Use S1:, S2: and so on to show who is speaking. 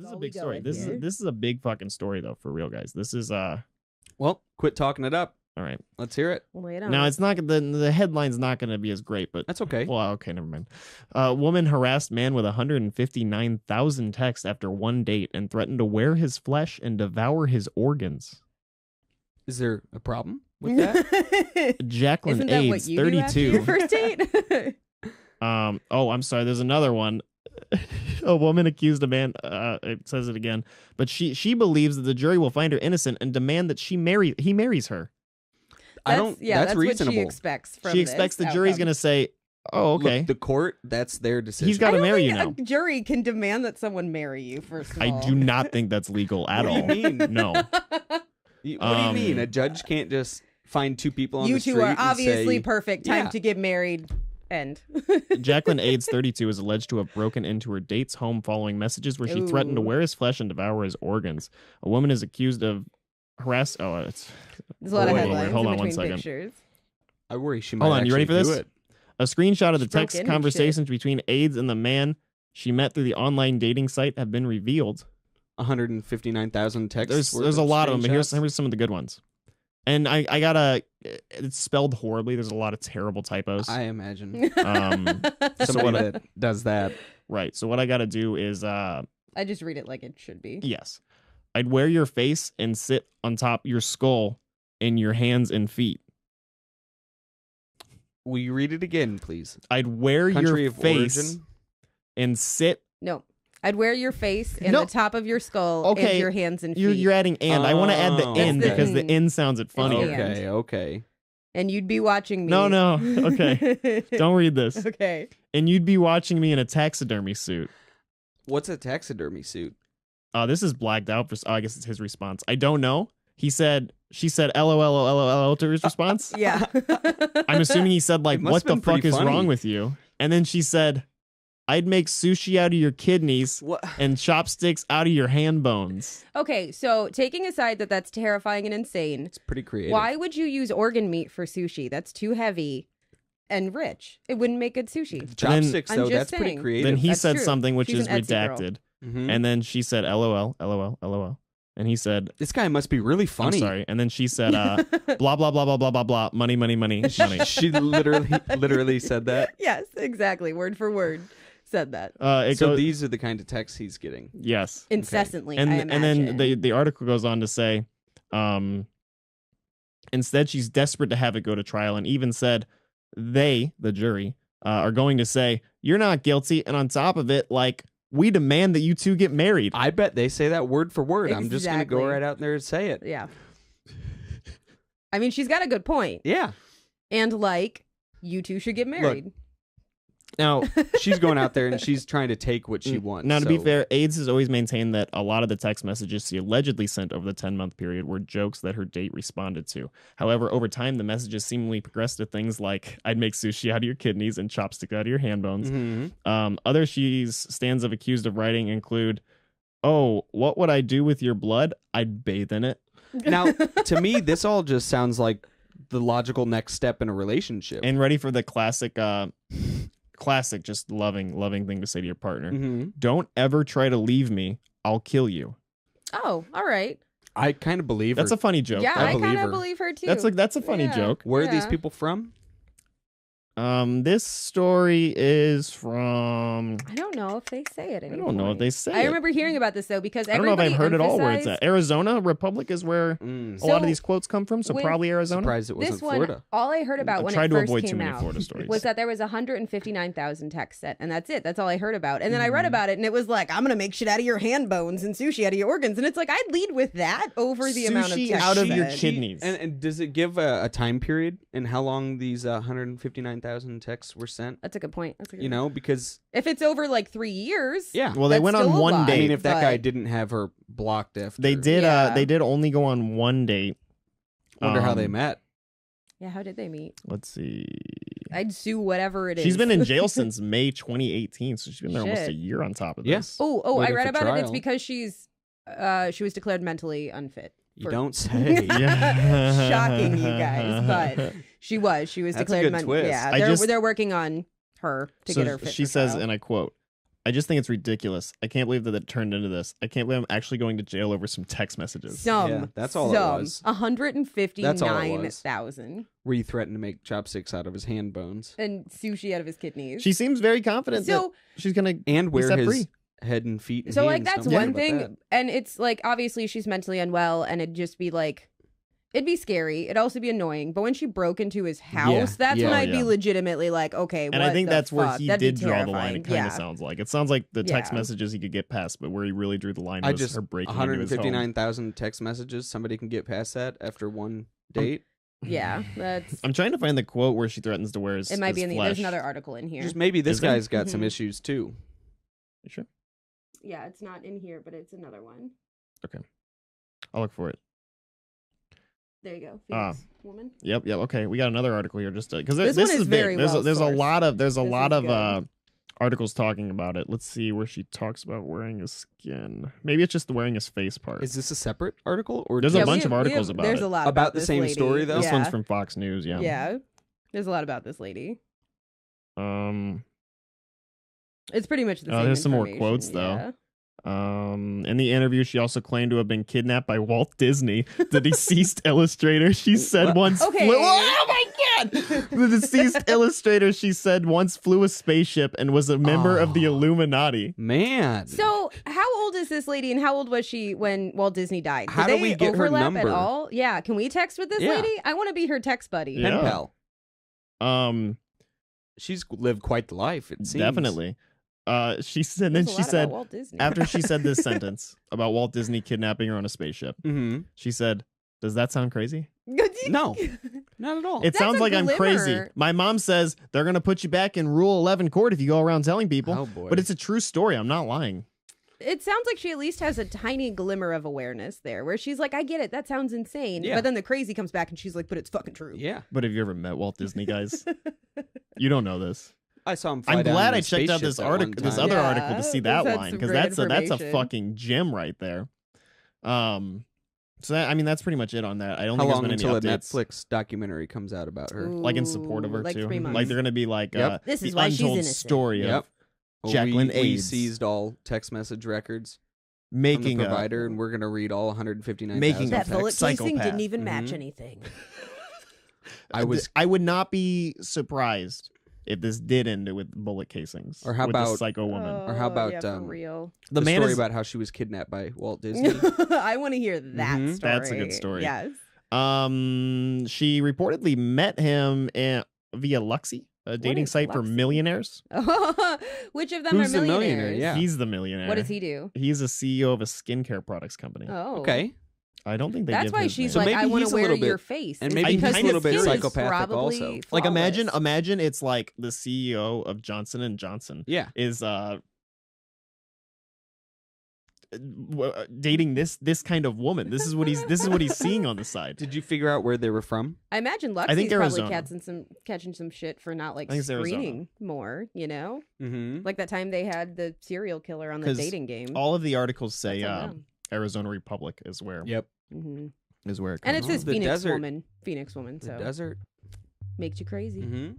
S1: is a big story. This is a big fucking story though, for real, guys. This is
S2: Well, quit talking it up.
S1: all right.
S2: Let's hear it.
S1: Now it's not the headline's not going to be as great, but
S2: That's okay.
S1: Well, okay, never mind. Woman harassed man with 159,000 texts after one date and threatened to wear his flesh and devour his organs.
S2: Is there a problem with that?
S1: Jacqueline
S3: Isn't that
S1: AIDS,
S3: what you do after
S1: 32.
S3: your first date?
S1: Oh, I'm sorry. There's another one. A woman accused a man. It says it again, but she believes that the jury will find her innocent and demand that he marries her.
S2: That's reasonable.
S3: What she expects from
S1: She expects the
S3: this
S1: jury's
S3: outcome.
S1: going to say, "Oh, okay."
S2: Look, the court, that's their decision.
S1: He's got to marry you now.
S3: A jury can demand that someone marry you. First of all,
S1: I do not think that's legal at all.
S2: What do you mean?
S1: No.
S2: What do you mean? A judge can't just find two people on
S3: You
S2: the street
S3: two are
S2: and
S3: obviously
S2: say,
S3: perfect. Time to get married. End.
S1: Jacqueline AIDS, 32, is alleged to have broken into her date's home following messages where she threatened to wear his flesh and devour his organs. A woman is accused of harass. Oh, it's
S3: There's a lot of headlines.
S1: Hold on
S3: in
S1: one
S3: between
S1: second.
S3: Pictures.
S2: I worry she might.
S1: Hold on, you ready for this?
S2: do it.
S1: A screenshot of the
S3: She broke
S1: text
S3: in and
S1: conversations between AIDS and the man she met through the online dating site have been revealed.
S2: 159,000 texts.
S1: There's a lot of them, but here's
S2: screenshots?
S1: some of the good ones. And I gotta. It's spelled horribly. There's a lot of terrible typos.
S2: I imagine
S1: what
S2: somebody that does that.
S1: Right. So what I gotta do is
S3: I just read it like it should be.
S1: yes, I'd wear your face and sit on top your skull in your hands and feet.
S2: Will you read it again, please?
S1: I'd wear
S2: Country
S1: your
S2: of
S1: face
S2: origin?
S1: and sit.
S3: No. I'd wear your face and
S1: No.
S3: the top of your skull
S1: Okay,
S3: and your hands and feet.
S1: You're adding and. I want to add the
S2: Oh.
S1: in
S3: That's the
S1: because the
S3: in.
S1: in sounded funnier.
S3: the end.
S2: Okay.
S3: And you'd be watching me.
S1: No. Okay. Don't read this.
S3: Okay.
S1: And you'd be watching me in a taxidermy suit.
S2: What's a taxidermy suit?
S1: This is blacked out for. Oh, I guess it's his response. I don't know. She said, LOL to his response.
S3: Yeah.
S1: I'm assuming he said, like,
S2: It must
S1: what
S2: have
S1: the
S2: been
S1: fuck
S2: pretty
S1: is
S2: funny.
S1: wrong with you? And then she said, I'd make sushi out of your kidneys
S2: What?
S1: and chopsticks out of your hand bones.
S3: Okay, so taking aside that that's terrifying and insane,
S2: It's pretty creative.
S3: why would you use organ meat for sushi? That's too heavy and rich. It wouldn't make good sushi.
S2: Chopsticks,
S3: I'm
S2: though,
S3: just
S2: that's pretty
S3: saying.
S2: creative.
S1: Then he
S3: That's
S1: said
S3: true.
S1: something which
S3: She's
S1: is
S3: an Etsy girl.
S1: redacted.
S2: Mhm.
S1: And then she said, LOL. And he said,
S2: This guy must be really
S1: I'm
S2: funny.
S1: sorry. And then she said, blah, blah, blah, blah, blah, blah, blah, money.
S2: She literally said that.
S3: Yes, exactly. Word for word said that.
S2: So these are the kind of texts he's getting.
S1: yes.
S3: Incessantly,
S1: And
S3: I
S1: and then
S3: imagine.
S1: the article goes on to say, instead she's desperate to have it go to trial, and even said they, the jury, are going to say you're not guilty, and on top of it, like, we demand that you two get married.
S2: I bet they say that word for word. I'm just going to go
S3: Exactly.
S2: right out there and say it.
S3: Yeah. I mean, she's got a good point.
S2: Yeah.
S3: And like, you two should get married.
S1: Now,
S2: She's going out there and she's trying to take what she wants.
S1: now to be
S2: so-
S1: fair, AIDS has always maintained that a lot of the text messages she allegedly sent over the 10-month period were jokes that her date responded to. However, over time, the messages seemingly progressed to things like, I'd make sushi out of your kidneys and chopstick out of your hand bones.
S2: Mhm.
S1: Other she's stands of accused of writing include, oh, what would I do with your blood? I'd bathe in it.
S2: Now, to me, this all just sounds like the logical next step in a relationship.
S1: And ready for the classic, just loving thing to say to your partner.
S2: Mhm.
S1: Don't ever try to leave me. I'll kill you.
S3: Oh, all right.
S2: I kind of believe her.
S1: That's a funny joke.
S3: Yeah,
S2: I
S3: I
S2: believe
S3: kind
S2: her.
S3: of believe her too.
S1: That's a funny
S3: Yeah.
S1: joke.
S2: Where are these
S3: Yeah.
S2: people from?
S1: This story is from.
S3: I don't know if they say it
S1: I
S3: anymore.
S1: don't know if they say
S3: I
S1: it.
S3: remember hearing about this though because
S1: I don't know if
S3: everybody
S1: I've heard it all where it's
S3: emphasized
S1: at. Arizona Republic is where a lot of these quotes come from, so
S3: with-
S1: probably Arizona.
S2: Surprised it wasn't
S3: This one,
S2: Florida.
S3: all I heard about
S1: I
S3: when
S1: tried
S3: it
S1: to
S3: first
S1: avoid
S3: came
S1: too many
S3: out
S1: Florida stories.
S3: was that there was 159,000 texts set, and that's it. That's all I heard about. And then I read about it, and it was like, I'm gonna make shit out of your hand bones and sushi out of your organs, and it's like I'd lead with that over the amount of
S1: Sushi
S3: text
S1: out of your
S3: said.
S1: kidneys.
S2: And does it give a time period and how long these 159,000 texts were sent?
S3: That's a good point. That's a good
S2: You know, because
S3: if it's over like 3 years,
S2: yeah.
S1: Well, they
S3: That's
S1: went on
S3: still a
S1: one
S3: lot.
S1: date.
S2: I mean, if that guy
S3: but-
S2: didn't have her blocked after,
S1: They did.
S3: Yeah.
S1: They did only go on one date.
S2: wonder how they met.
S3: yeah. How did they meet?
S1: Let's see.
S3: I'd sue whatever it is.
S1: She's been in jail since May 2018, so she's been there almost
S3: Shit.
S1: a year on top of
S2: Yeah.
S1: this.
S3: Oh, I
S2: Waiting
S3: read
S2: for
S3: about it. It's
S2: trial.
S3: because she was declared mentally unfit.
S2: You
S3: for-
S2: don't say.
S1: Yeah.
S3: Shocking, you guys, but she was
S2: That's a
S3: declared
S2: good twist.
S3: Yeah,
S1: I just-
S3: they're working on her to
S1: So
S3: get her fit
S1: she
S3: for
S1: says,
S3: trial.
S1: and I quote, I just think it's ridiculous. I can't believe that it turned into this. I can't believe I'm actually going to jail over some text messages.
S2: Yeah, that's all it was.
S3: 159,000.
S2: Where you threatened to make chopsticks out of his hand bones.
S3: And sushi out of his kidneys.
S1: She seems very confident that she's going to
S2: and wear
S1: set
S2: his
S1: free.
S2: Head and feet and
S3: so
S2: hands.
S3: like that's
S2: Don't forget
S3: one
S2: about
S3: thing.
S2: that.
S3: And it's like obviously she's mentally unwell and it'd just be like it'd be scary. It'd also be annoying. But when she broke into his house, that's when I'd be legitimately like, okay,
S1: and I think that's where he
S3: That'd
S1: did
S3: be
S1: draw the line. It kind of
S3: yeah.
S1: sounds like. It sounds like the text messages he could get past, but where he really drew the line was her breaking into his home.
S2: 159,000 text messages. Somebody can get past that after one date.
S3: Yeah, that's.
S1: I'm trying to find the quote where she threatens to wear his.
S3: It might be in
S1: flesh.
S3: there's another article in here.
S2: Just maybe this
S1: Is there?
S2: guy's got some issues too.
S1: You sure?
S3: Yeah, it's not in here, but it's another one.
S1: Okay, I'll look for it.
S3: There you go. Phoenix woman.
S1: Yep. Okay, we got another article here just because
S3: This
S1: this
S3: one
S1: is
S3: is
S1: big.
S3: very
S1: There's a
S3: well-sourced.
S1: lot of
S3: This is
S1: articles talking about it. Let's see where she talks about wearing his skin. Maybe it's just the wearing his face part.
S2: Is this a separate article or
S1: There's
S2: just
S1: a bunch of articles about
S3: There's
S1: it.
S3: a lot
S2: About the
S3: this
S2: same
S3: lady.
S2: story, though?
S1: This
S3: Yeah.
S1: one's from Fox News. Yeah.
S3: Yeah, there's a lot about this lady.
S1: Um.
S3: It's pretty much the same.
S1: There's some more
S3: information,
S1: quotes, though.
S3: yeah.
S1: In the interview, she also claimed to have been kidnapped by Walt Disney, the deceased illustrator. She said once
S3: Okay.
S1: flew. Oh my god! The deceased illustrator, she said, once flew a spaceship and was a member of the Illuminati.
S2: Man.
S3: So, how old is this lady, and how old was she when Walt Disney died? Did
S2: How do
S3: they
S2: we get her
S3: overlap
S2: number?
S3: at all? Yeah, can we text with this
S2: Yeah.
S3: lady? I want to be her text buddy.
S1: Yeah.
S2: Pen pal. She's lived quite the life, it seems.
S1: Definitely. She said.
S3: There's
S1: Then
S3: a
S1: she
S3: lot
S1: said
S3: about Walt Disney.
S1: after she said this sentence about Walt Disney kidnapping her on a spaceship,
S2: Mm-hmm.
S1: she said, "Does that sound crazy?"
S2: No, not at all.
S1: It
S3: That's
S1: sounds
S3: a
S1: like I'm crazy.
S3: glimmer.
S1: My mom says they're gonna put you back in Rule 11 court if you go around telling people.
S2: Oh, boy.
S1: But it's a true story. I'm not lying.
S3: It sounds like she at least has a tiny glimmer of awareness there, where she's like, I get it, that sounds insane.
S2: Yeah.
S3: But then the crazy comes back and she's like, but it's fucking true.
S2: Yeah.
S1: But have you ever met Walt Disney, guys? You don't know this.
S2: I saw him fly
S1: I'm
S2: down
S1: glad
S2: in
S1: I
S2: a
S1: checked out
S2: spaceship
S1: this
S2: at one
S1: article, this
S2: time.
S1: other
S3: Yeah,
S1: article to see
S3: this
S1: that
S3: had
S1: line
S3: some
S1: because
S3: great
S1: that's a
S3: information.
S1: fucking gem right there. So that, I mean that's pretty much it on that. I don't
S2: How
S1: think
S2: long
S1: there's been
S2: until
S1: any
S2: a
S1: updates.
S2: Netflix documentary comes out about her?
S1: Like in support of her
S3: Like
S1: too.
S3: 3 months.
S1: Like they're gonna be like
S2: Yep.
S3: This
S1: the
S3: is why she's
S1: untold
S3: innocent.
S1: story
S2: Yep.
S1: of
S2: Well,
S1: Jacqueline
S2: we
S1: AIDS
S2: seized all text message records from
S1: making
S2: the
S1: a
S2: provider, and we're going to read all 159,000
S1: Making a
S3: That
S2: texts.
S3: bullet casing
S1: psychopath.
S3: didn't even match
S2: Mhm.
S3: anything.
S1: I would not be surprised if this did end with bullet casings.
S2: Or how
S1: with this
S2: about-
S1: psycho woman?
S2: Or how about,
S3: yeah, for real?
S1: The
S2: the
S1: man
S2: story
S1: is
S2: about how she was kidnapped by Walt Disney.
S3: I want to hear that
S2: Mhm.
S3: story.
S1: That's a good story.
S3: Yes.
S1: She reportedly met him via Luxy, a dating
S3: is
S1: site for
S3: Luxy?
S1: millionaires.
S3: Which of them
S2: Who's
S3: are
S2: the millionaire?
S3: millionaires?
S2: Yeah.
S1: He's the millionaire.
S3: What does he do?
S1: He's a CEO of a skincare products company.
S3: Oh.
S2: Okay.
S1: I don't think they
S3: That's
S1: give
S3: why
S1: his
S3: she's
S1: name.
S3: like,
S2: maybe
S3: I want
S2: he's
S3: to
S2: a
S3: wear
S2: little bit-
S3: your face.
S2: and
S3: It's
S2: maybe
S3: because
S1: he's a little
S3: his
S1: bit
S3: skin is
S2: psychopathic
S3: probably
S2: also.
S1: Like
S3: flawless.
S1: imagine it's like the CEO of Johnson and Johnson
S2: Yeah.
S1: is dating this kind of woman. This is what he's seeing on the side.
S2: Did you figure out where they were from?
S3: I imagine
S1: I think
S3: Luxie's probably
S1: Arizona.
S3: catching some shit for not like
S1: I think it's Arizona.
S3: screening more, you know?
S2: Mm-hmm.
S3: Like that time they had the serial killer on the
S1: 'Cause
S3: dating game.
S1: All of the articles say
S3: That's on them.
S1: Arizona Republic is where
S2: Yep.
S3: Mhm.
S1: is where it comes
S3: And it
S1: from.
S3: says
S2: The
S3: Phoenix
S2: desert.
S3: woman. Phoenix woman,
S2: The
S3: so
S2: desert.
S3: makes you crazy.
S2: Mm-hmm.